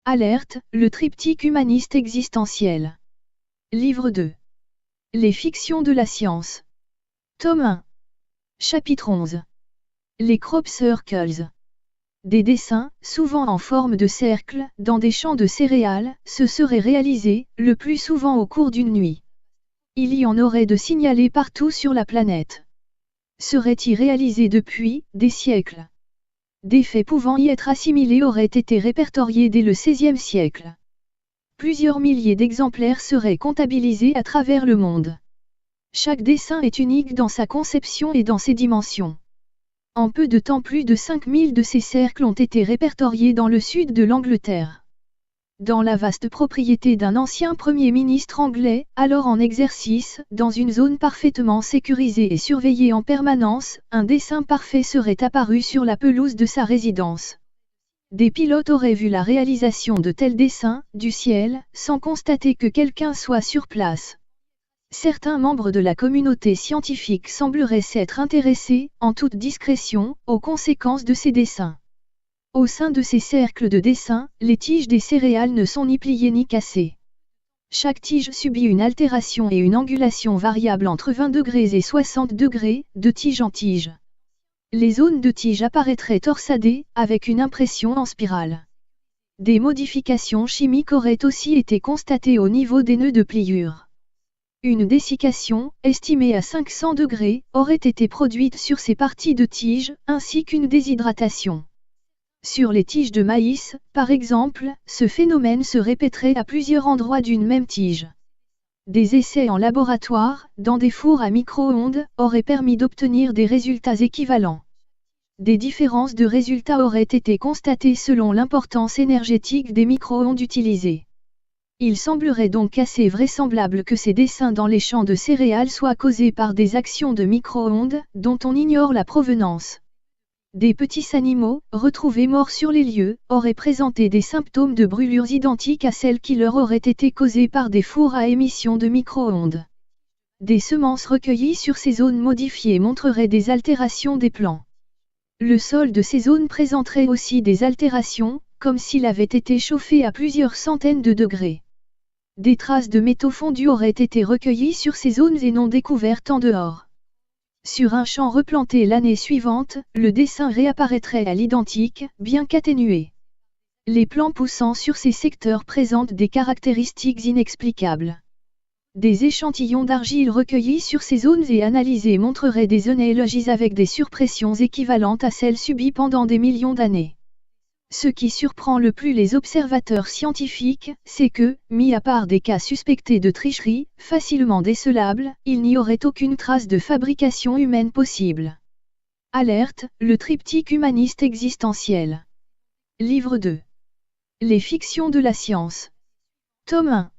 Alerte, le triptyque humaniste existentiel. Livre 2. Les fictions de la science. Tome 1. Chapitre 11. Les crop circles. Des dessins, souvent en forme de cercle, dans des champs de céréales, se seraient réalisés, le plus souvent au cours d'une nuit. Il y en aurait de signalés partout sur la planète. Seraient-ils réalisés depuis des siècles? Des faits pouvant y être assimilés auraient été répertoriés dès le XVIe siècle. Plusieurs milliers d'exemplaires seraient comptabilisés à travers le monde. Chaque dessin est unique dans sa conception et dans ses dimensions. En peu de temps, plus de 5000 de ces cercles ont été répertoriés dans le sud de l'Angleterre. Dans la vaste propriété d'un ancien Premier ministre anglais, alors en exercice, dans une zone parfaitement sécurisée et surveillée en permanence, un dessin parfait serait apparu sur la pelouse de sa résidence. Des pilotes auraient vu la réalisation de tels dessins, du ciel, sans constater que quelqu'un soit sur place. Certains membres de la communauté scientifique sembleraient s'être intéressés, en toute discrétion, aux conséquences de ces dessins. Au sein de ces cercles de dessin, les tiges des céréales ne sont ni pliées ni cassées. Chaque tige subit une altération et une angulation variable entre 20 degrés et 60 degrés, de tige en tige. Les zones de tige apparaîtraient torsadées, avec une impression en spirale. Des modifications chimiques auraient aussi été constatées au niveau des nœuds de pliure. Une dessiccation, estimée à 500 degrés, aurait été produite sur ces parties de tige, ainsi qu'une déshydratation. Sur les tiges de maïs, par exemple, ce phénomène se répéterait à plusieurs endroits d'une même tige. Des essais en laboratoire, dans des fours à micro-ondes, auraient permis d'obtenir des résultats équivalents. Des différences de résultats auraient été constatées selon l'importance énergétique des micro-ondes utilisées. Il semblerait donc assez vraisemblable que ces dessins dans les champs de céréales soient causés par des actions de micro-ondes, dont on ignore la provenance. Des petits animaux, retrouvés morts sur les lieux, auraient présenté des symptômes de brûlures identiques à celles qui leur auraient été causées par des fours à émission de micro-ondes. Des semences recueillies sur ces zones modifiées montreraient des altérations des plants. Le sol de ces zones présenterait aussi des altérations, comme s'il avait été chauffé à plusieurs centaines de degrés. Des traces de métaux fondus auraient été recueillies sur ces zones et non découvertes en dehors. Sur un champ replanté l'année suivante, le dessin réapparaîtrait à l'identique, bien qu'atténué. Les plants poussant sur ces secteurs présentent des caractéristiques inexplicables. Des échantillons d'argile recueillis sur ces zones et analysés montreraient des analogies avec des surpressions équivalentes à celles subies pendant des millions d'années. Ce qui surprend le plus les observateurs scientifiques, c'est que, mis à part des cas suspectés de tricherie, facilement décelables, il n'y aurait aucune trace de fabrication humaine possible. Alerte, le triptyque humaniste existentiel. Livre 2. Les fictions de la science. Tome 1.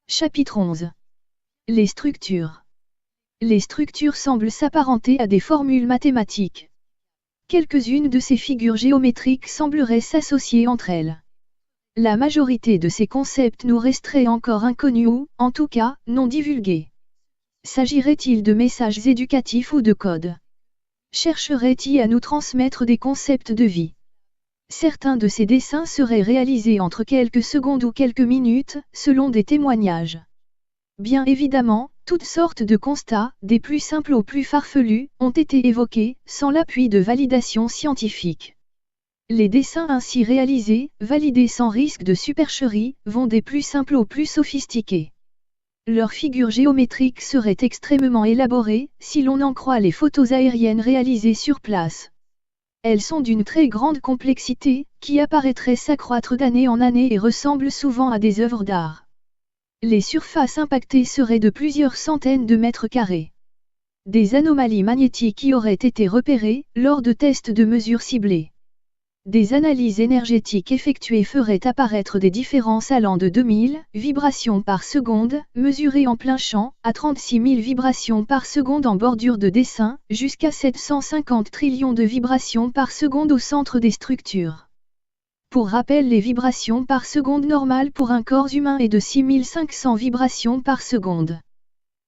Chapitre 11. Les structures. Les structures semblent s'apparenter à des formules mathématiques. Quelques-unes de ces figures géométriques sembleraient s'associer entre elles. La majorité de ces concepts nous resteraient encore inconnus ou, en tout cas, non divulgués. S'agirait-il de messages éducatifs ou de codes? Chercherait-il à nous transmettre des concepts de vie? Certains de ces dessins seraient réalisés entre quelques secondes ou quelques minutes, selon des témoignages. Bien évidemment, toutes sortes de constats, des plus simples aux plus farfelus, ont été évoqués, sans l'appui de validation scientifique. Les dessins ainsi réalisés, validés sans risque de supercherie, vont des plus simples aux plus sophistiqués. Leurs figures géométriques seraient extrêmement élaborées, si l'on en croit les photos aériennes réalisées sur place. Elles sont d'une très grande complexité, qui apparaîtrait s'accroître d'année en année et ressemblent souvent à des œuvres d'art. Les surfaces impactées seraient de plusieurs centaines de mètres carrés. Des anomalies magnétiques y auraient été repérées, lors de tests de mesures ciblées. Des analyses énergétiques effectuées feraient apparaître des différences allant de 2000 vibrations par seconde, mesurées en plein champ, à 36 000 vibrations par seconde en bordure de dessin, jusqu'à 750 trillions de vibrations par seconde au centre des structures. Pour rappel, les vibrations par seconde normales pour un corps humain est de 6500 vibrations par seconde.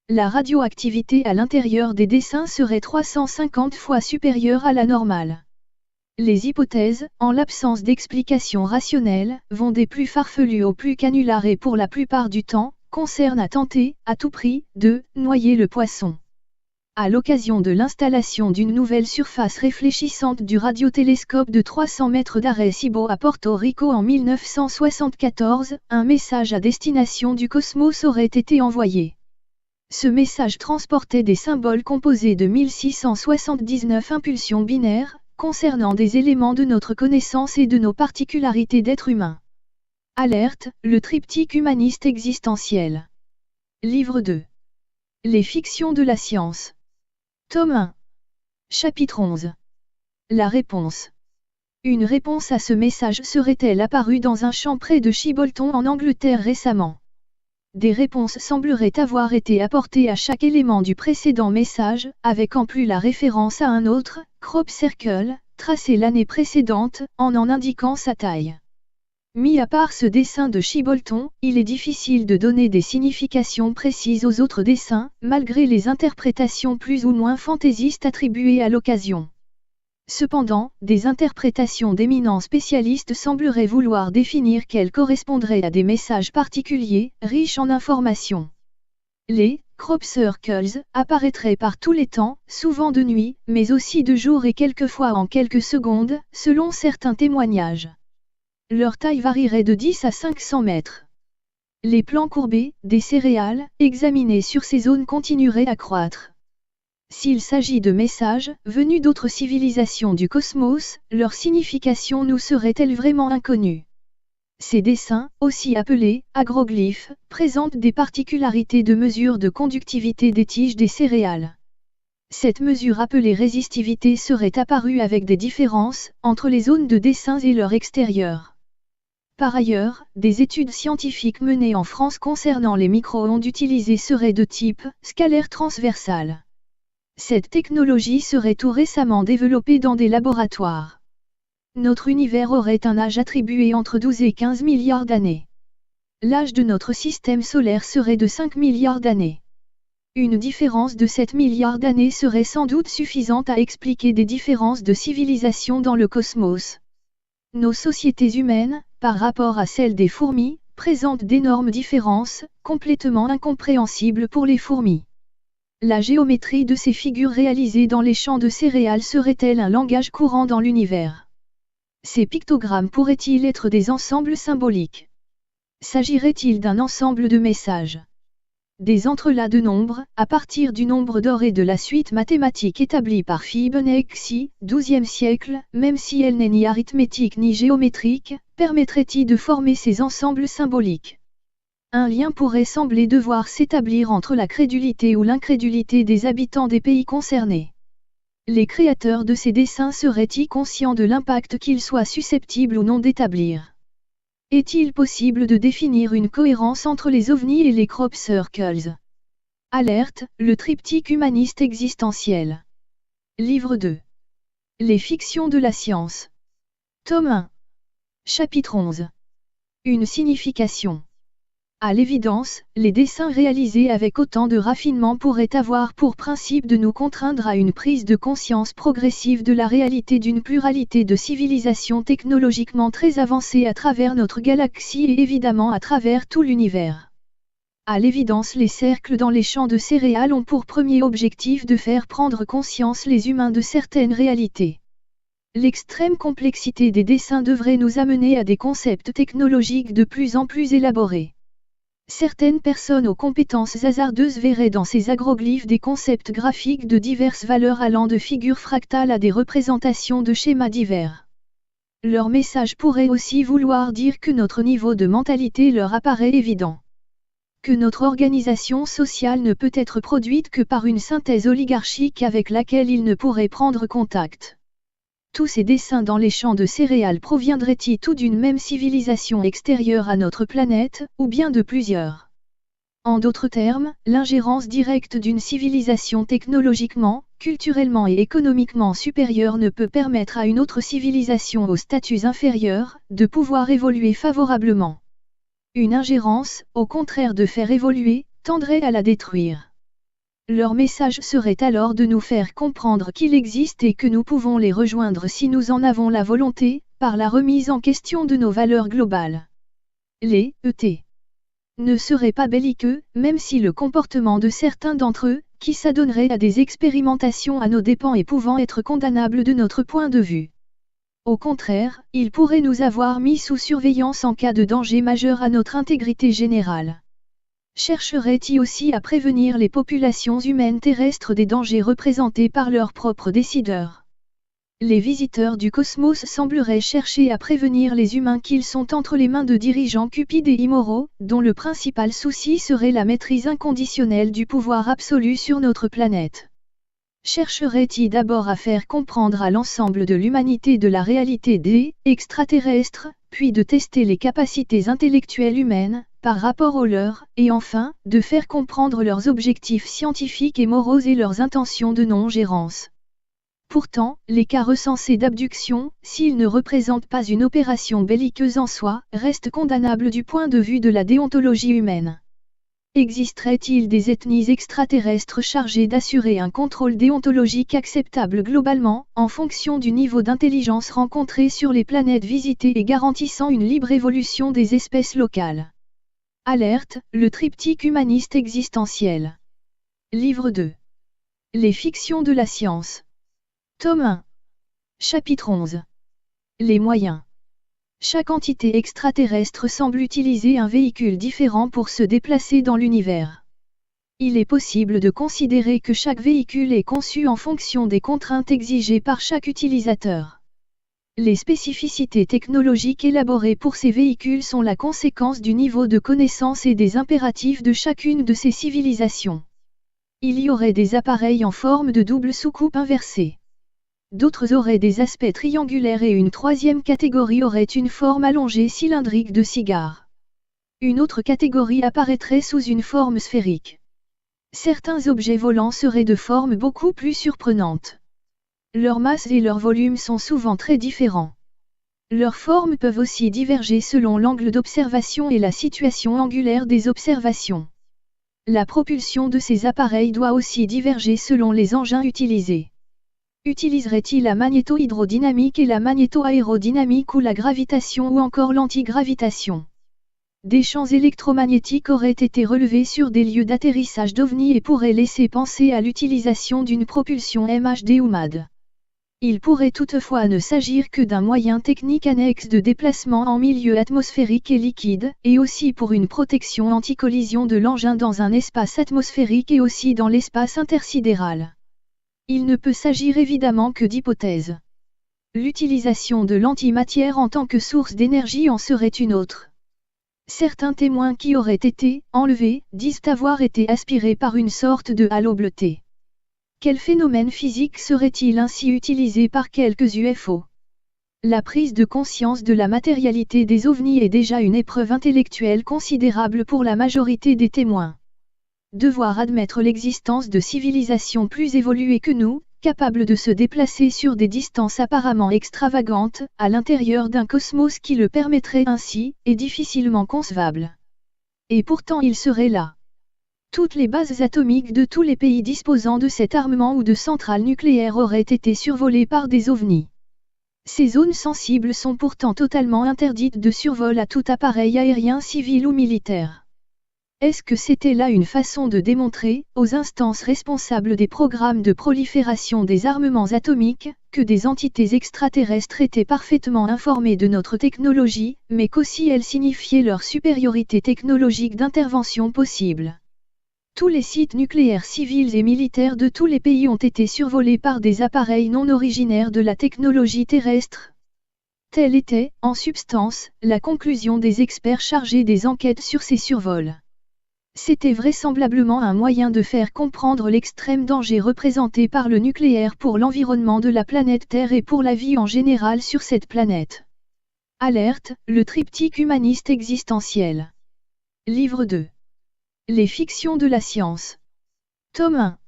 La radioactivité à l'intérieur des dessins serait 350 fois supérieure à la normale. Les hypothèses, en l'absence d'explication rationnelle, vont des plus farfelues aux plus canulars et pour la plupart du temps, concernent à tenter, à tout prix, de noyer le poisson. À l'occasion de l'installation d'une nouvelle surface réfléchissante du radiotélescope de 300 mètres d'Arecibo à Porto Rico en 1974, un message à destination du cosmos aurait été envoyé. Ce message transportait des symboles composés de 1679 impulsions binaires, concernant des éléments de notre connaissance et de nos particularités d'être humain. Alerte, le triptyque humaniste existentiel. Livre 2. Les fictions de la science. Tome 1. Chapitre 11. La réponse. Une réponse à ce message serait-elle apparue dans un champ près de Chibolton en Angleterre récemment? Des réponses sembleraient avoir été apportées à chaque élément du précédent message, avec en plus la référence à un autre, crop circle, tracé l'année précédente, en indiquant sa taille. Mis à part ce dessin de Chibolton, il est difficile de donner des significations précises aux autres dessins, malgré les interprétations plus ou moins fantaisistes attribuées à l'occasion. Cependant, des interprétations d'éminents spécialistes sembleraient vouloir définir qu'elles correspondraient à des messages particuliers, riches en informations. Les crop circles apparaîtraient par tous les temps, souvent de nuit, mais aussi de jour et quelquefois en quelques secondes, selon certains témoignages. Leur taille varierait de 10 à 500 mètres. Les plans courbés, des céréales, examinés sur ces zones continueraient à croître. S'il s'agit de messages, venus d'autres civilisations du cosmos, leur signification nous serait-elle vraiment inconnue? Ces dessins, aussi appelés agroglyphes, présentent des particularités de mesure de conductivité des tiges des céréales. Cette mesure appelée résistivité serait apparue avec des différences entre les zones de dessins et leur extérieur. Par ailleurs, des études scientifiques menées en France concernant les micro-ondes utilisées seraient de type scalaire transversal. Cette technologie serait tout récemment développée dans des laboratoires. Notre univers aurait un âge attribué entre 12 et 15 milliards d'années. L'âge de notre système solaire serait de 5 milliards d'années. Une différence de 7 milliards d'années serait sans doute suffisante à expliquer des différences de civilisation dans le cosmos. Nos sociétés humaines, par rapport à celles des fourmis, présentent d'énormes différences, complètement incompréhensibles pour les fourmis. La géométrie de ces figures réalisées dans les champs de céréales serait-elle un langage courant dans l'univers? Ces pictogrammes pourraient-ils être des ensembles symboliques? S'agirait-il d'un ensemble de messages? Des entrelacs de nombres, à partir du nombre d'or et de la suite mathématique établie par Fibonacci, XIIe siècle, même si elle n'est ni arithmétique ni géométrique, permettrait-il de former ces ensembles symboliques? Un lien pourrait sembler devoir s'établir entre la crédulité ou l'incrédulité des habitants des pays concernés. Les créateurs de ces dessins seraient-ils conscients de l'impact qu'ils soient susceptibles ou non d'établir? Est-il possible de définir une cohérence entre les ovnis et les crop circles? Alerte, le triptyque humaniste existentiel. Livre 2. Les fictions de la science. Tome 1. Chapitre 11. Une signification. À l'évidence, les dessins réalisés avec autant de raffinement pourraient avoir pour principe de nous contraindre à une prise de conscience progressive de la réalité d'une pluralité de civilisations technologiquement très avancées à travers notre galaxie et évidemment à travers tout l'univers. À l'évidence, les cercles dans les champs de céréales ont pour premier objectif de faire prendre conscience les humains de certaines réalités. L'extrême complexité des dessins devrait nous amener à des concepts technologiques de plus en plus élaborés. Certaines personnes aux compétences hasardeuses verraient dans ces agroglyphes des concepts graphiques de diverses valeurs allant de figures fractales à des représentations de schémas divers. Leur message pourrait aussi vouloir dire que notre niveau de mentalité leur apparaît évident. Que notre organisation sociale ne peut être produite que par une synthèse oligarchique avec laquelle ils ne pourraient prendre contact. Tous ces dessins dans les champs de céréales proviendraient-ils tous d'une même civilisation extérieure à notre planète, ou bien de plusieurs? En d'autres termes, l'ingérence directe d'une civilisation technologiquement, culturellement et économiquement supérieure ne peut permettre à une autre civilisation aux statuts inférieurs, de pouvoir évoluer favorablement. Une ingérence, au contraire de faire évoluer, tendrait à la détruire. Leur message serait alors de nous faire comprendre qu'il existe et que nous pouvons les rejoindre si nous en avons la volonté, par la remise en question de nos valeurs globales. Les ET ne seraient pas belliqueux, même si le comportement de certains d'entre eux, qui s'adonneraient à des expérimentations à nos dépens et pouvant être condamnables de notre point de vue. Au contraire, ils pourraient nous avoir mis sous surveillance en cas de danger majeur à notre intégrité générale. Chercheraient-ils aussi à prévenir les populations humaines terrestres des dangers représentés par leurs propres décideurs? Les visiteurs du cosmos sembleraient chercher à prévenir les humains qu'ils sont entre les mains de dirigeants cupides et immoraux, dont le principal souci serait la maîtrise inconditionnelle du pouvoir absolu sur notre planète. Chercherait-il d'abord à faire comprendre à l'ensemble de l'humanité de la réalité des extraterrestres, puis de tester les capacités intellectuelles humaines, par rapport aux leurs, et enfin, de faire comprendre leurs objectifs scientifiques et moraux et leurs intentions de non-gérance. Pourtant, les cas recensés d'abduction, s'ils ne représentent pas une opération belliqueuse en soi, restent condamnables du point de vue de la déontologie humaine. Existerait-il des ethnies extraterrestres chargées d'assurer un contrôle déontologique acceptable globalement, en fonction du niveau d'intelligence rencontré sur les planètes visitées et garantissant une libre évolution des espèces locales? Alerte, le triptyque humaniste existentiel. Livre 2. Les fictions de la science. Tome 1. Chapitre 11. Les moyens. Chaque entité extraterrestre semble utiliser un véhicule différent pour se déplacer dans l'univers. Il est possible de considérer que chaque véhicule est conçu en fonction des contraintes exigées par chaque utilisateur. Les spécificités technologiques élaborées pour ces véhicules sont la conséquence du niveau de connaissance et des impératifs de chacune de ces civilisations. Il y aurait des appareils en forme de double soucoupe inversée. D'autres auraient des aspects triangulaires et une troisième catégorie aurait une forme allongée cylindrique de cigare. Une autre catégorie apparaîtrait sous une forme sphérique. Certains objets volants seraient de forme beaucoup plus surprenante. Leur masse et leur volume sont souvent très différents. Leurs formes peuvent aussi diverger selon l'angle d'observation et la situation angulaire des observations. La propulsion de ces appareils doit aussi diverger selon les engins utilisés. Utiliserait-il la magnéto-hydrodynamique et la magnéto-aérodynamique ou la gravitation ou encore l'antigravitation? Des champs électromagnétiques auraient été relevés sur des lieux d'atterrissage d'OVNI et pourraient laisser penser à l'utilisation d'une propulsion MHD ou MAD. Il pourrait toutefois ne s'agir que d'un moyen technique annexe de déplacement en milieu atmosphérique et liquide, et aussi pour une protection anti-collision de l'engin dans un espace atmosphérique et aussi dans l'espace intersidéral. Il ne peut s'agir évidemment que d'hypothèses. L'utilisation de l'antimatière en tant que source d'énergie en serait une autre. Certains témoins qui auraient été enlevés disent avoir été aspirés par une sorte de halo bleuté. Quel phénomène physique serait-il ainsi utilisé par quelques UFO? La prise de conscience de la matérialité des ovnis est déjà une épreuve intellectuelle considérable pour la majorité des témoins. Devoir admettre l'existence de civilisations plus évoluées que nous, capables de se déplacer sur des distances apparemment extravagantes, à l'intérieur d'un cosmos qui le permettrait ainsi, est difficilement concevable. Et pourtant il serait là. Toutes les bases atomiques de tous les pays disposant de cet armement ou de centrales nucléaires auraient été survolées par des ovnis. Ces zones sensibles sont pourtant totalement interdites de survol à tout appareil aérien civil ou militaire. Est-ce que c'était là une façon de démontrer, aux instances responsables des programmes de prolifération des armements atomiques, que des entités extraterrestres étaient parfaitement informées de notre technologie, mais qu'aussi elles signifiaient leur supériorité technologique d'intervention possible? Tous les sites nucléaires civils et militaires de tous les pays ont été survolés par des appareils non originaires de la technologie terrestre. Telle était, en substance, la conclusion des experts chargés des enquêtes sur ces survols. C'était vraisemblablement un moyen de faire comprendre l'extrême danger représenté par le nucléaire pour l'environnement de la planète Terre et pour la vie en général sur cette planète. Alerte, le triptyque humaniste existentiel. Livre 2. Les fictions de la science. Tome 1.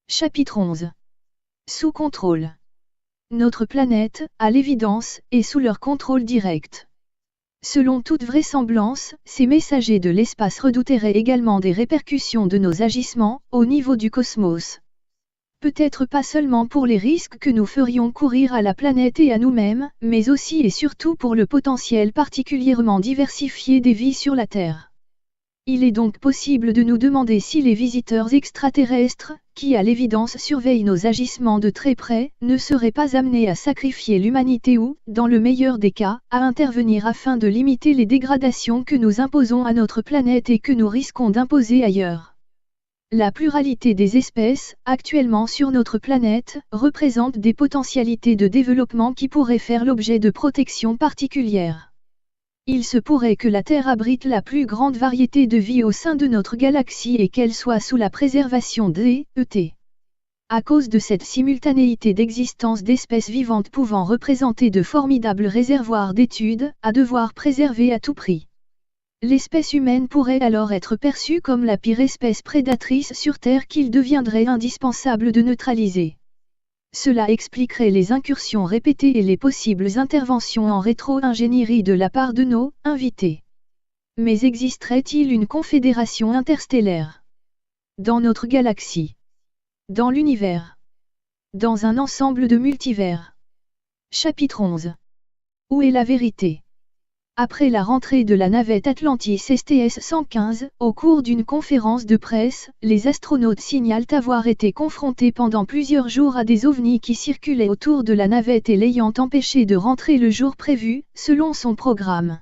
Chapitre 11. Sous contrôle. Notre planète, à l'évidence, est sous leur contrôle direct. Selon toute vraisemblance, ces messagers de l'espace redouteraient également des répercussions de nos agissements, au niveau du cosmos. Peut-être pas seulement pour les risques que nous ferions courir à la planète et à nous-mêmes, mais aussi et surtout pour le potentiel particulièrement diversifié des vies sur la Terre. Il est donc possible de nous demander si les visiteurs extraterrestres, qui à l'évidence surveillent nos agissements de très près, ne seraient pas amenés à sacrifier l'humanité ou, dans le meilleur des cas, à intervenir afin de limiter les dégradations que nous imposons à notre planète et que nous risquons d'imposer ailleurs. La pluralité des espèces, actuellement sur notre planète, représente des potentialités de développement qui pourraient faire l'objet de protections particulières. Il se pourrait que la Terre abrite la plus grande variété de vie au sein de notre galaxie et qu'elle soit sous la préservation des ET. À cause de cette simultanéité d'existence d'espèces vivantes pouvant représenter de formidables réservoirs d'études, à devoir préserver à tout prix. L'espèce humaine pourrait alors être perçue comme la pire espèce prédatrice sur Terre qu'il deviendrait indispensable de neutraliser. Cela expliquerait les incursions répétées et les possibles interventions en rétro-ingénierie de la part de nos invités. Mais existerait-il une confédération interstellaire? Dans notre galaxie? Dans l'univers? Dans un ensemble de multivers? Chapitre 11. Où est la vérité? Après la rentrée de la navette Atlantis STS-115, au cours d'une conférence de presse, les astronautes signalent avoir été confrontés pendant plusieurs jours à des ovnis qui circulaient autour de la navette et l'ayant empêché de rentrer le jour prévu, selon son programme.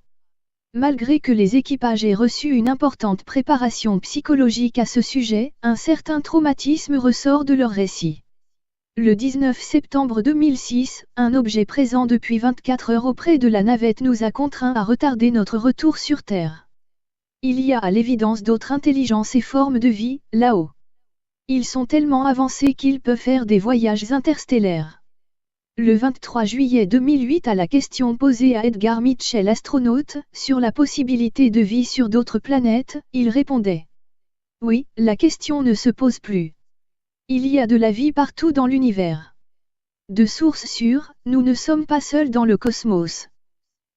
Malgré que les équipages aient reçu une importante préparation psychologique à ce sujet, un certain traumatisme ressort de leur récit. Le 19 septembre 2006, un objet présent depuis 24 heures auprès de la navette nous a contraints à retarder notre retour sur Terre. Il y a à l'évidence d'autres intelligences et formes de vie, là-haut. Ils sont tellement avancés qu'ils peuvent faire des voyages interstellaires. Le 23 juillet 2008 à la question posée à Edgar Mitchell, astronaute, sur la possibilité de vie sur d'autres planètes, il répondait: oui, la question ne se pose plus. Il y a de la vie partout dans l'univers. De source sûre, nous ne sommes pas seuls dans le cosmos.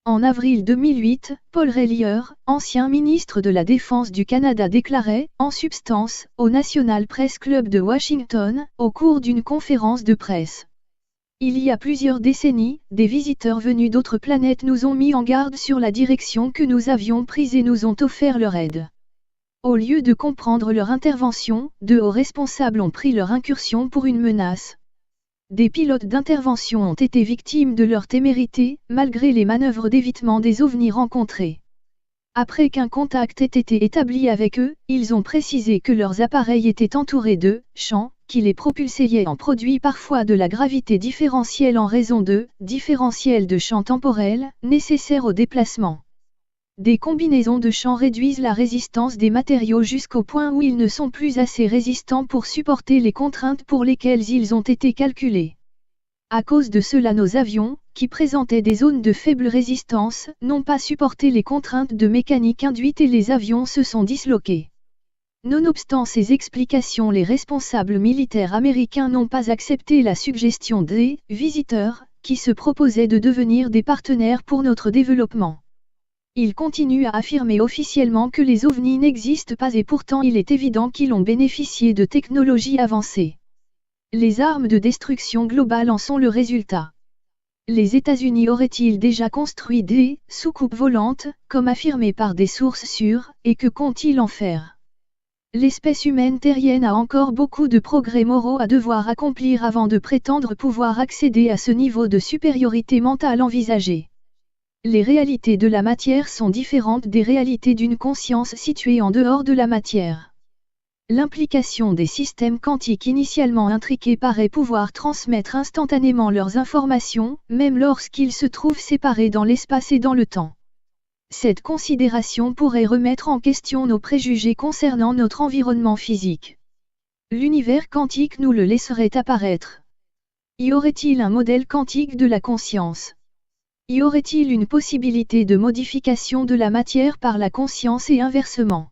En avril 2008, Paul Rellier, ancien ministre de la Défense du Canada, déclarait, en substance, au National Press Club de Washington, au cours d'une conférence de presse: il y a plusieurs décennies, des visiteurs venus d'autres planètes nous ont mis en garde sur la direction que nous avions prise et nous ont offert leur aide. Au lieu de comprendre leur intervention, de hauts responsables ont pris leur incursion pour une menace. Des pilotes d'intervention ont été victimes de leur témérité, malgré les manœuvres d'évitement des ovnis rencontrés. Après qu'un contact ait été établi avec eux, ils ont précisé que leurs appareils étaient entourés de champs, qui les propulsaient en produit parfois de la gravité différentielle en raison de différentiels de champ temporel, nécessaires au déplacement. Des combinaisons de champs réduisent la résistance des matériaux jusqu'au point où ils ne sont plus assez résistants pour supporter les contraintes pour lesquelles ils ont été calculés. À cause de cela, nos avions, qui présentaient des zones de faible résistance, n'ont pas supporté les contraintes de mécanique induite et les avions se sont disloqués. Nonobstant ces explications, les responsables militaires américains n'ont pas accepté la suggestion des visiteurs, qui se proposaient de devenir des partenaires pour notre développement. Ils continuent à affirmer officiellement que les ovnis n'existent pas et pourtant il est évident qu'ils ont bénéficié de technologies avancées. Les armes de destruction globale en sont le résultat. Les États-Unis auraient-ils déjà construit des soucoupes volantes, comme affirmé par des sources sûres, et que comptent-ils en faire? L'espèce humaine terrienne a encore beaucoup de progrès moraux à devoir accomplir avant de prétendre pouvoir accéder à ce niveau de supériorité mentale envisagé. Les réalités de la matière sont différentes des réalités d'une conscience située en dehors de la matière. L'implication des systèmes quantiques initialement intriqués paraît pouvoir transmettre instantanément leurs informations, même lorsqu'ils se trouvent séparés dans l'espace et dans le temps. Cette considération pourrait remettre en question nos préjugés concernant notre environnement physique. L'univers quantique nous le laisserait apparaître. Y aurait-il un modèle quantique de la conscience? Y aurait-il une possibilité de modification de la matière par la conscience et inversement?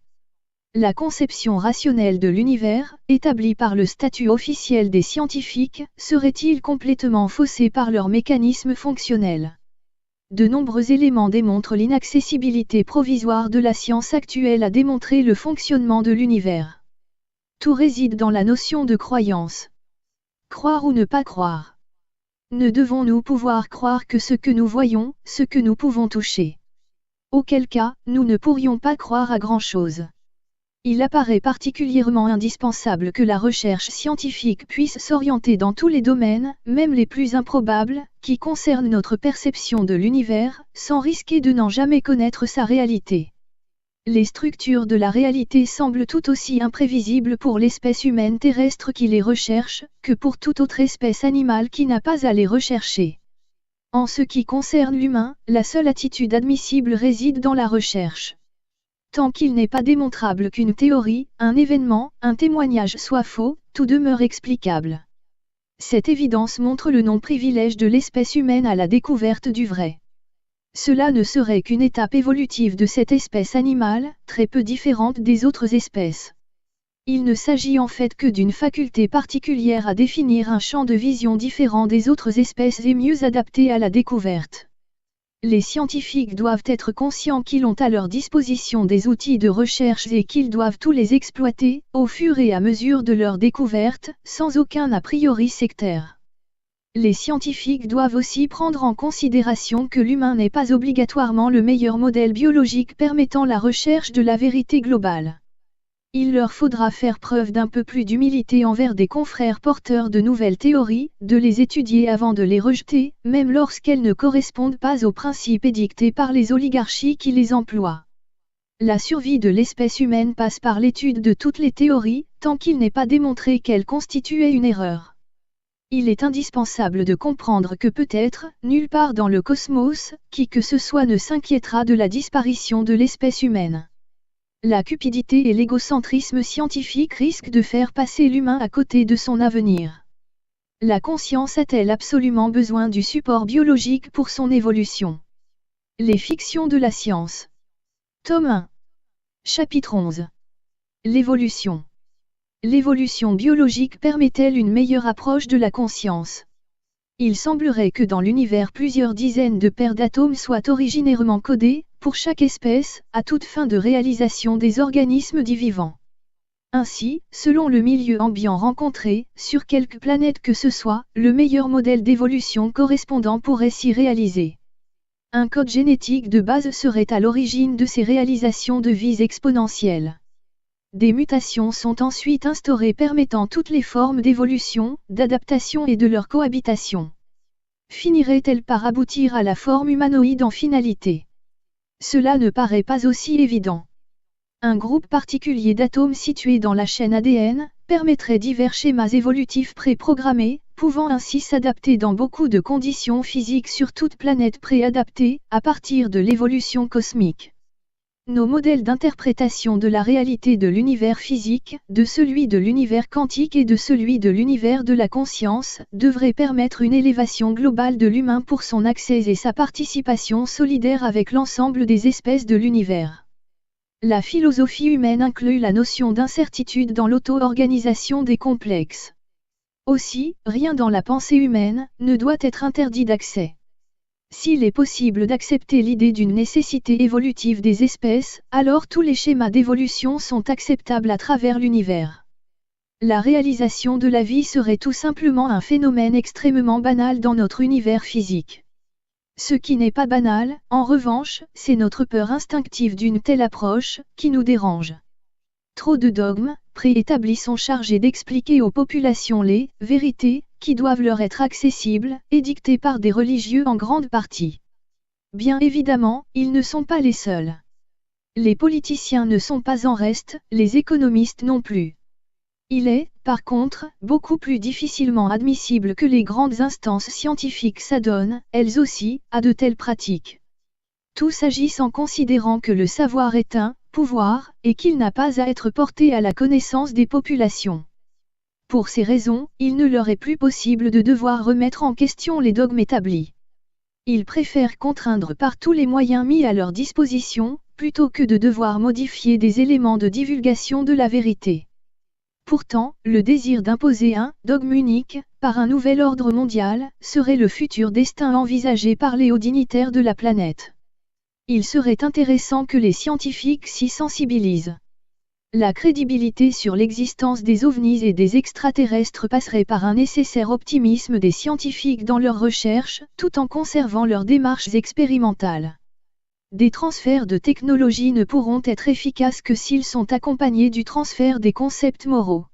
La conception rationnelle de l'univers, établie par le statut officiel des scientifiques, serait-il complètement faussée par leur mécanisme fonctionnel? De nombreux éléments démontrent l'inaccessibilité provisoire de la science actuelle à démontrer le fonctionnement de l'univers. Tout réside dans la notion de croyance. Croire ou ne pas croire. Ne devons-nous pouvoir croire que ce que nous voyons, ce que nous pouvons toucher? Auquel cas, nous ne pourrions pas croire à grand-chose. Il apparaît particulièrement indispensable que la recherche scientifique puisse s'orienter dans tous les domaines, même les plus improbables, qui concernent notre perception de l'univers, sans risquer de n'en jamais connaître sa réalité. Les structures de la réalité semblent tout aussi imprévisibles pour l'espèce humaine terrestre qui les recherche, que pour toute autre espèce animale qui n'a pas à les rechercher. En ce qui concerne l'humain, la seule attitude admissible réside dans la recherche. Tant qu'il n'est pas démontrable qu'une théorie, un événement, un témoignage soit faux, tout demeure explicable. Cette évidence montre le non-privilège de l'espèce humaine à la découverte du vrai. Cela ne serait qu'une étape évolutive de cette espèce animale, très peu différente des autres espèces. Il ne s'agit en fait que d'une faculté particulière à définir un champ de vision différent des autres espèces et mieux adapté à la découverte. Les scientifiques doivent être conscients qu'ils ont à leur disposition des outils de recherche et qu'ils doivent tous les exploiter, au fur et à mesure de leur découverte, sans aucun a priori sectaire. Les scientifiques doivent aussi prendre en considération que l'humain n'est pas obligatoirement le meilleur modèle biologique permettant la recherche de la vérité globale. Il leur faudra faire preuve d'un peu plus d'humilité envers des confrères porteurs de nouvelles théories, de les étudier avant de les rejeter, même lorsqu'elles ne correspondent pas aux principes édictés par les oligarchies qui les emploient. La survie de l'espèce humaine passe par l'étude de toutes les théories, tant qu'il n'est pas démontré qu'elles constituaient une erreur. Il est indispensable de comprendre que peut-être, nulle part dans le cosmos, qui que ce soit ne s'inquiétera de la disparition de l'espèce humaine. La cupidité et l'égocentrisme scientifique risquent de faire passer l'humain à côté de son avenir. La conscience a-t-elle absolument besoin du support biologique pour son évolution? Les fictions de la science. Tome 1. Chapitre 11. L'évolution. L'évolution biologique permet-elle une meilleure approche de la conscience? Il semblerait que dans l'univers plusieurs dizaines de paires d'atomes soient originairement codés, pour chaque espèce, à toute fin de réalisation des organismes dits vivants. Ainsi, selon le milieu ambiant rencontré, sur quelque planète que ce soit, le meilleur modèle d'évolution correspondant pourrait s'y réaliser. Un code génétique de base serait à l'origine de ces réalisations de vies exponentielles. Des mutations sont ensuite instaurées permettant toutes les formes d'évolution, d'adaptation et de leur cohabitation. Finirait-elle par aboutir à la forme humanoïde en finalité? Cela ne paraît pas aussi évident. Un groupe particulier d'atomes situés dans la chaîne ADN permettrait divers schémas évolutifs préprogrammés, pouvant ainsi s'adapter dans beaucoup de conditions physiques sur toute planète préadaptée, à partir de l'évolution cosmique. Nos modèles d'interprétation de la réalité de l'univers physique, de celui de l'univers quantique et de celui de l'univers de la conscience, devraient permettre une élévation globale de l'humain pour son accès et sa participation solidaire avec l'ensemble des espèces de l'univers. La philosophie humaine inclut la notion d'incertitude dans l'auto-organisation des complexes. Aussi, rien dans la pensée humaine ne doit être interdit d'accès. S'il est possible d'accepter l'idée d'une nécessité évolutive des espèces, alors tous les schémas d'évolution sont acceptables à travers l'univers. La réalisation de la vie serait tout simplement un phénomène extrêmement banal dans notre univers physique. Ce qui n'est pas banal, en revanche, c'est notre peur instinctive d'une telle approche, qui nous dérange. Trop de dogmes, préétablis sont chargés d'expliquer aux populations les vérités, qui doivent leur être accessibles, et dictées par des religieux en grande partie. Bien évidemment, ils ne sont pas les seuls. Les politiciens ne sont pas en reste, les économistes non plus. Il est, par contre, beaucoup plus difficilement admissible que les grandes instances scientifiques s'adonnent, elles aussi, à de telles pratiques. Tous agissent en considérant que le savoir est un pouvoir, et qu'il n'a pas à être porté à la connaissance des populations. Pour ces raisons, il ne leur est plus possible de devoir remettre en question les dogmes établis. Ils préfèrent contraindre par tous les moyens mis à leur disposition, plutôt que de devoir modifier des éléments de divulgation de la vérité. Pourtant, le désir d'imposer un dogme unique, par un nouvel ordre mondial, serait le futur destin envisagé par les hauts dignitaires de la planète. Il serait intéressant que les scientifiques s'y sensibilisent. La crédibilité sur l'existence des ovnis et des extraterrestres passerait par un nécessaire optimisme des scientifiques dans leurs recherches, tout en conservant leurs démarches expérimentales. Des transferts de technologie ne pourront être efficaces que s'ils sont accompagnés du transfert des concepts moraux.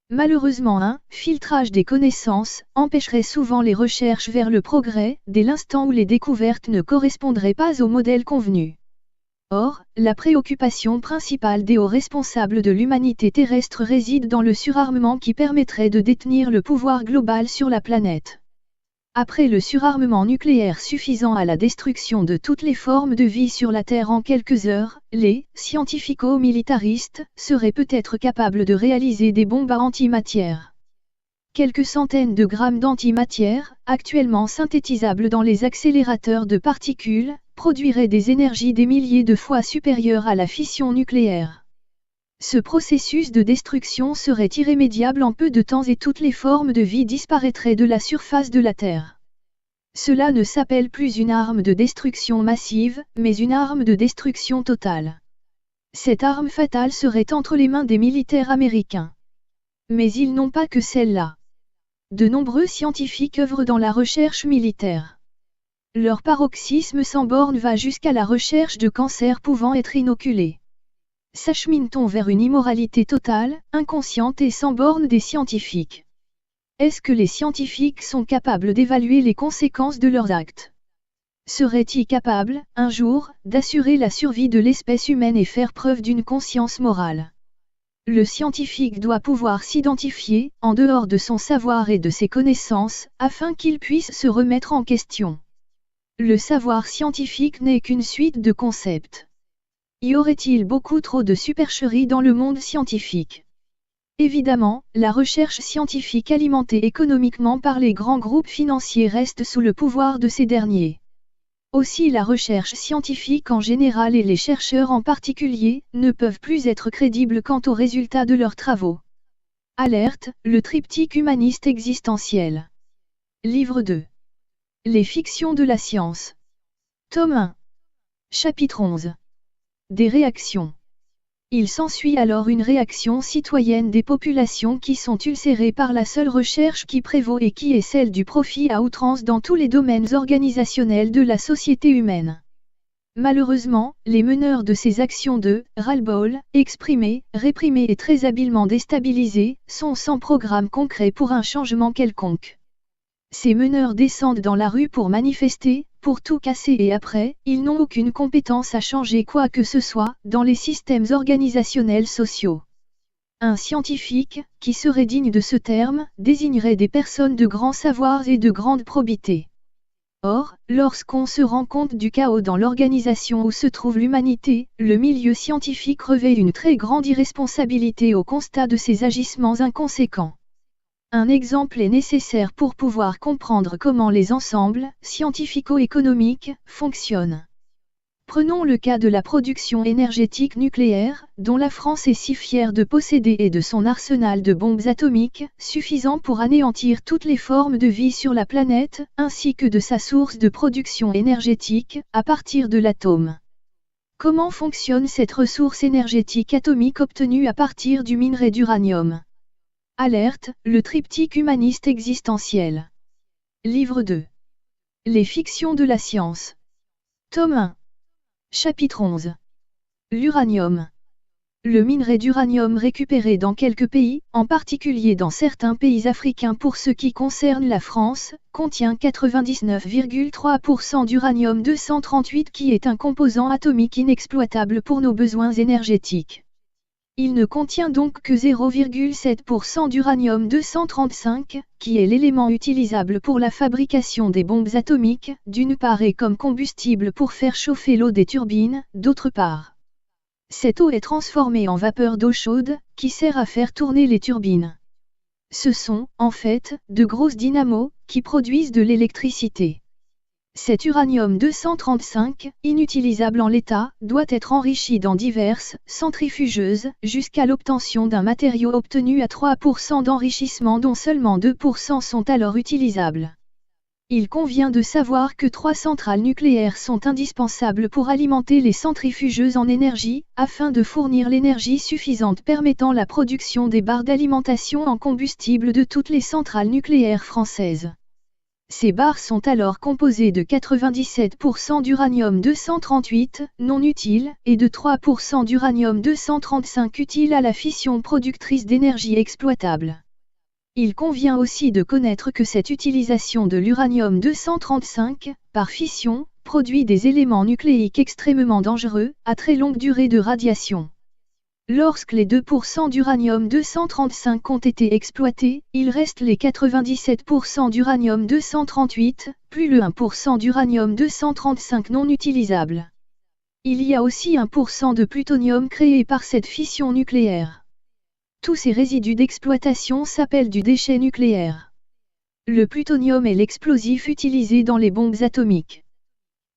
Malheureusement, un filtrage des connaissances empêcherait souvent les recherches vers le progrès, dès l'instant où les découvertes ne correspondraient pas au modèle convenu. Or, la préoccupation principale des hauts responsables de l'humanité terrestre réside dans le surarmement qui permettrait de détenir le pouvoir global sur la planète. Après le surarmement nucléaire suffisant à la destruction de toutes les formes de vie sur la Terre en quelques heures, les scientifico-militaristes seraient peut-être capables de réaliser des bombes à antimatière. Quelques centaines de grammes d'antimatière, actuellement synthétisables dans les accélérateurs de particules, produiraient des énergies des milliers de fois supérieures à la fission nucléaire. Ce processus de destruction serait irrémédiable en peu de temps et toutes les formes de vie disparaîtraient de la surface de la Terre. Cela ne s'appelle plus une arme de destruction massive, mais une arme de destruction totale. Cette arme fatale serait entre les mains des militaires américains. Mais ils n'ont pas que celle-là. De nombreux scientifiques œuvrent dans la recherche militaire. Leur paroxysme sans borne va jusqu'à la recherche de cancers pouvant être inoculés. S'achemine-t-on vers une immoralité totale, inconsciente et sans borne des scientifiques? Est-ce que les scientifiques sont capables d'évaluer les conséquences de leurs actes? Seraient-ils capables, un jour, d'assurer la survie de l'espèce humaine et faire preuve d'une conscience morale? Le scientifique doit pouvoir s'identifier, en dehors de son savoir et de ses connaissances, afin qu'il puisse se remettre en question. Le savoir scientifique n'est qu'une suite de concepts. Y aurait-il beaucoup trop de supercherie dans le monde scientifique? Évidemment, la recherche scientifique alimentée économiquement par les grands groupes financiers reste sous le pouvoir de ces derniers. Aussi la recherche scientifique en général et les chercheurs en particulier, ne peuvent plus être crédibles quant aux résultats de leurs travaux. Alerte, le triptyque humaniste existentiel. Livre 2. Les fictions de la science. Tome 1. Chapitre 11. Des réactions. Il s'ensuit alors une réaction citoyenne des populations qui sont ulcérées par la seule recherche qui prévaut et qui est celle du profit à outrance dans tous les domaines organisationnels de la société humaine. Malheureusement, les meneurs de ces actions de ras-le-bol, exprimés, réprimés et très habilement déstabilisés, sont sans programme concret pour un changement quelconque. Ces meneurs descendent dans la rue pour manifester, pour tout casser et après, ils n'ont aucune compétence à changer quoi que ce soit, dans les systèmes organisationnels sociaux. Un scientifique, qui serait digne de ce terme, désignerait des personnes de grands savoirs et de grande probité. Or, lorsqu'on se rend compte du chaos dans l'organisation où se trouve l'humanité, le milieu scientifique revêt une très grande irresponsabilité au constat de ces agissements inconséquents. Un exemple est nécessaire pour pouvoir comprendre comment les ensembles scientifico-économiques fonctionnent. Prenons le cas de la production énergétique nucléaire, dont la France est si fière de posséder et de son arsenal de bombes atomiques, suffisant pour anéantir toutes les formes de vie sur la planète, ainsi que de sa source de production énergétique, à partir de l'atome. Comment fonctionne cette ressource énergétique atomique obtenue à partir du minerai d'uranium? Alerte, le triptyque humaniste existentiel. Livre 2. Les fictions de la science. Tome 1. Chapitre 11. L'uranium. Le minerai d'uranium récupéré dans quelques pays, en particulier dans certains pays africains pour ce qui concerne la France, contient 99,3% d'uranium-238 qui est un composant atomique inexploitable pour nos besoins énergétiques. Il ne contient donc que 0,7% d'uranium-235, qui est l'élément utilisable pour la fabrication des bombes atomiques, d'une part et comme combustible pour faire chauffer l'eau des turbines, d'autre part. Cette eau est transformée en vapeur d'eau chaude, qui sert à faire tourner les turbines. Ce sont, en fait, de grosses dynamos, qui produisent de l'électricité. Cet uranium-235, inutilisable en l'état, doit être enrichi dans diverses centrifugeuses jusqu'à l'obtention d'un matériau obtenu à 3% d'enrichissement dont seulement 2% sont alors utilisables. Il convient de savoir que 3 centrales nucléaires sont indispensables pour alimenter les centrifugeuses en énergie, afin de fournir l'énergie suffisante permettant la production des barres d'alimentation en combustible de toutes les centrales nucléaires françaises. Ces barres sont alors composées de 97% d'uranium-238, non utile, et de 3% d'uranium-235 utile à la fission productrice d'énergie exploitable. Il convient aussi de connaître que cette utilisation de l'uranium-235, par fission, produit des éléments nucléiques extrêmement dangereux, à très longue durée de radiation. Lorsque les 2% d'uranium-235 ont été exploités, il reste les 97% d'uranium-238, plus le 1% d'uranium-235 non utilisable. Il y a aussi 1% de plutonium créé par cette fission nucléaire. Tous ces résidus d'exploitation s'appellent du déchet nucléaire. Le plutonium est l'explosif utilisé dans les bombes atomiques.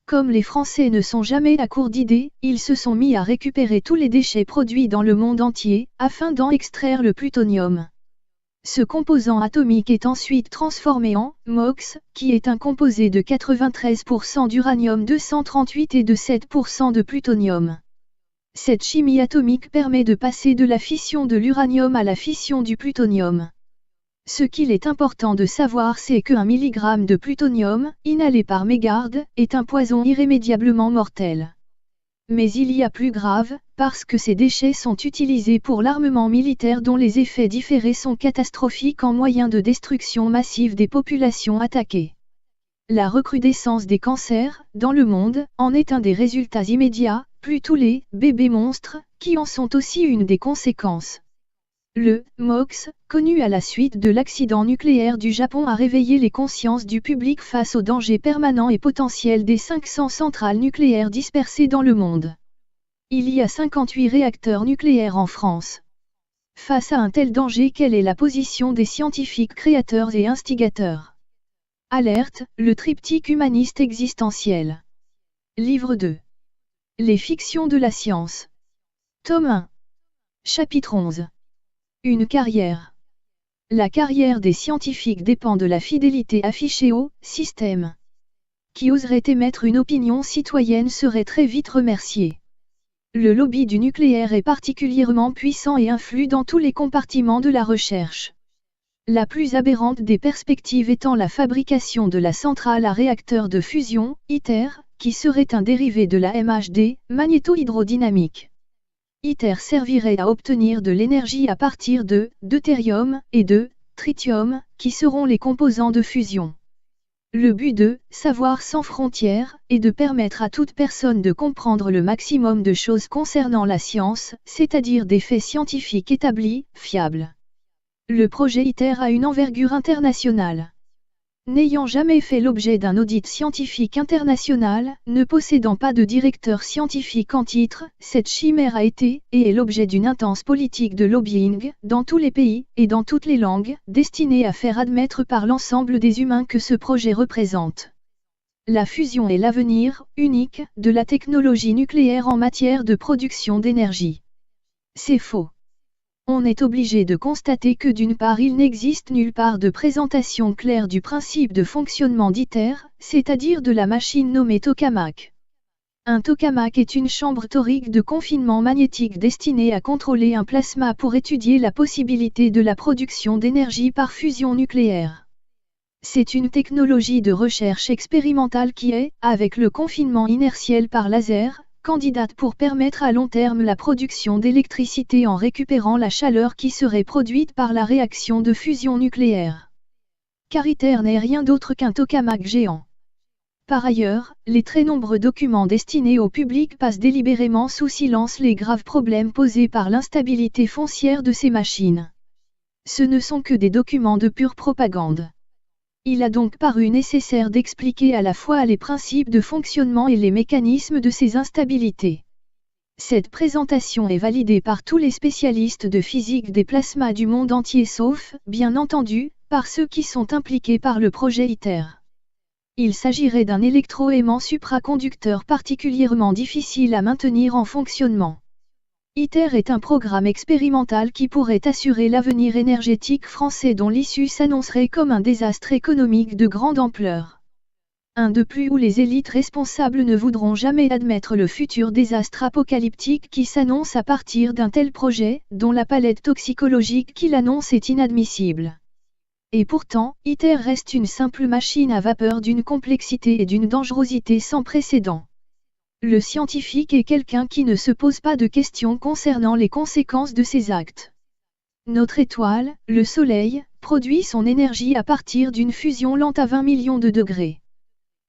Comme les Français ne sont jamais à court d'idées, ils se sont mis à récupérer tous les déchets produits dans le monde entier, afin d'en extraire le plutonium. Ce composant atomique est ensuite transformé en MOX, qui est un composé de 93% d'uranium-238 et de 7% de plutonium. Cette chimie atomique permet de passer de la fission de l'uranium à la fission du plutonium. Ce qu'il est important de savoir, c'est que 1 mg de plutonium, inhalé par mégarde, est un poison irrémédiablement mortel. Mais il y a plus grave, parce que ces déchets sont utilisés pour l'armement militaire dont les effets différés sont catastrophiques en moyen de destruction massive des populations attaquées. La recrudescence des cancers, dans le monde, en est un des résultats immédiats, plus tous les bébés monstres, qui en sont aussi une des conséquences. Le MOX, connu à la suite de l'accident nucléaire du Japon, a réveillé les consciences du public face au danger permanent et potentiel des 500 centrales nucléaires dispersées dans le monde. Il y a 58 réacteurs nucléaires en France. Face à un tel danger, quelle est la position des scientifiques créateurs et instigateurs? Alerte, le triptyque humaniste existentiel. Livre 2. Les fictions de la science. Tome 1. Chapitre 11. Une carrière. La carrière des scientifiques dépend de la fidélité affichée au système. Qui oserait émettre une opinion citoyenne serait très vite remercié. Le lobby du nucléaire est particulièrement puissant et influe dans tous les compartiments de la recherche. La plus aberrante des perspectives étant la fabrication de la centrale à réacteur de fusion, ITER, qui serait un dérivé de la MHD, magnéto-hydrodynamique. ITER servirait à obtenir de l'énergie à partir de deutérium et de tritium, qui seront les composants de fusion. Le but de Savoir sans frontières est de permettre à toute personne de comprendre le maximum de choses concernant la science, c'est-à-dire des faits scientifiques établis, fiables. Le projet ITER a une envergure internationale. N'ayant jamais fait l'objet d'un audit scientifique international, ne possédant pas de directeur scientifique en titre, cette chimère a été, et est l'objet d'une intense politique de lobbying, dans tous les pays, et dans toutes les langues, destinée à faire admettre par l'ensemble des humains que ce projet représente la fusion est l'avenir, unique, de la technologie nucléaire en matière de production d'énergie. C'est faux. On est obligé de constater que d'une part il n'existe nulle part de présentation claire du principe de fonctionnement d'ITER, c'est-à-dire de la machine nommée tokamak. Un tokamak est une chambre thorique de confinement magnétique destinée à contrôler un plasma pour étudier la possibilité de la production d'énergie par fusion nucléaire. C'est une technologie de recherche expérimentale qui est, avec le confinement inertiel par laser, candidate pour permettre à long terme la production d'électricité en récupérant la chaleur qui serait produite par la réaction de fusion nucléaire. Car ITER n'est rien d'autre qu'un tokamak géant. Par ailleurs, les très nombreux documents destinés au public passent délibérément sous silence les graves problèmes posés par l'instabilité foncière de ces machines. Ce ne sont que des documents de pure propagande. Il a donc paru nécessaire d'expliquer à la fois les principes de fonctionnement et les mécanismes de ces instabilités. Cette présentation est validée par tous les spécialistes de physique des plasmas du monde entier sauf, bien entendu, par ceux qui sont impliqués par le projet ITER. Il s'agirait d'un électroaimant supraconducteur particulièrement difficile à maintenir en fonctionnement. ITER est un programme expérimental qui pourrait assurer l'avenir énergétique français dont l'issue s'annoncerait comme un désastre économique de grande ampleur. Un de plus où les élites responsables ne voudront jamais admettre le futur désastre apocalyptique qui s'annonce à partir d'un tel projet, dont la palette toxicologique qui l'annonce est inadmissible. Et pourtant, ITER reste une simple machine à vapeur d'une complexité et d'une dangerosité sans précédent. Le scientifique est quelqu'un qui ne se pose pas de questions concernant les conséquences de ses actes. Notre étoile, le Soleil, produit son énergie à partir d'une fusion lente à 20 millions de degrés.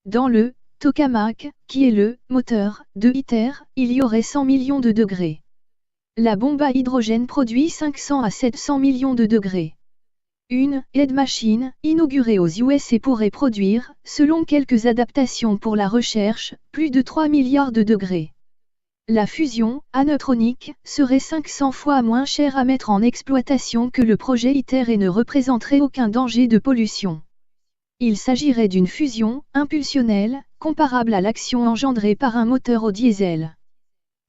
Dans le tokamak, qui est le moteur de ITER, il y aurait 100 millions de degrés. La bombe à hydrogène produit 500 à 700 millions de degrés. Une head machine, inaugurée aux USA pourrait produire, selon quelques adaptations pour la recherche, plus de 3 milliards de degrés. La fusion, aneutronique, serait 500 fois moins chère à mettre en exploitation que le projet ITER et ne représenterait aucun danger de pollution. Il s'agirait d'une fusion, impulsionnelle, comparable à l'action engendrée par un moteur au diesel.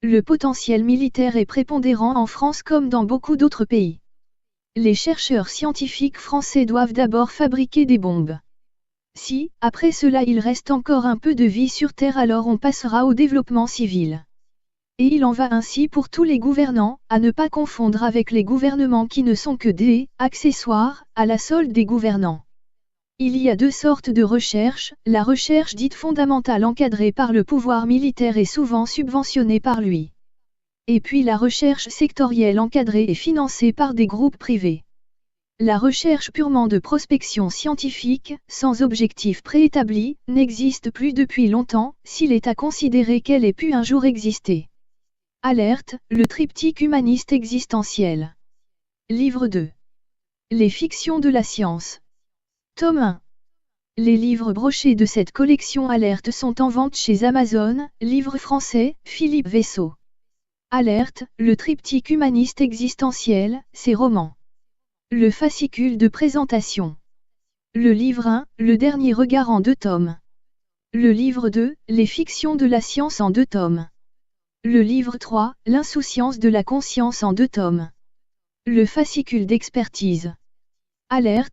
Le potentiel militaire est prépondérant en France comme dans beaucoup d'autres pays. Les chercheurs scientifiques français doivent d'abord fabriquer des bombes. Si, après cela il reste encore un peu de vie sur Terre, alors on passera au développement civil. Et il en va ainsi pour tous les gouvernants, à ne pas confondre avec les gouvernements qui ne sont que des accessoires, à la solde des gouvernants. Il y a deux sortes de recherche, la recherche dite fondamentale encadrée par le pouvoir militaire et souvent subventionnée par lui. Et puis la recherche sectorielle encadrée et financée par des groupes privés. La recherche purement de prospection scientifique, sans objectif préétabli, n'existe plus depuis longtemps, s'il est à considérer qu'elle ait pu un jour exister. Alerte, le triptyque humaniste existentiel. Livre 2. Les fictions de la science. Tome 1. Les livres brochés de cette collection Alerte sont en vente chez Amazon, livre français, Philippe Vaisseau. Alerte, le triptyque humaniste existentiel, ses romans. Le fascicule de présentation. Le livre 1, le dernier regard en 2 tomes. Le livre 2, les fictions de la science en 2 tomes. Le livre 3, l'insouciance de la conscience en 2 tomes. Le fascicule d'expertise. Alerte.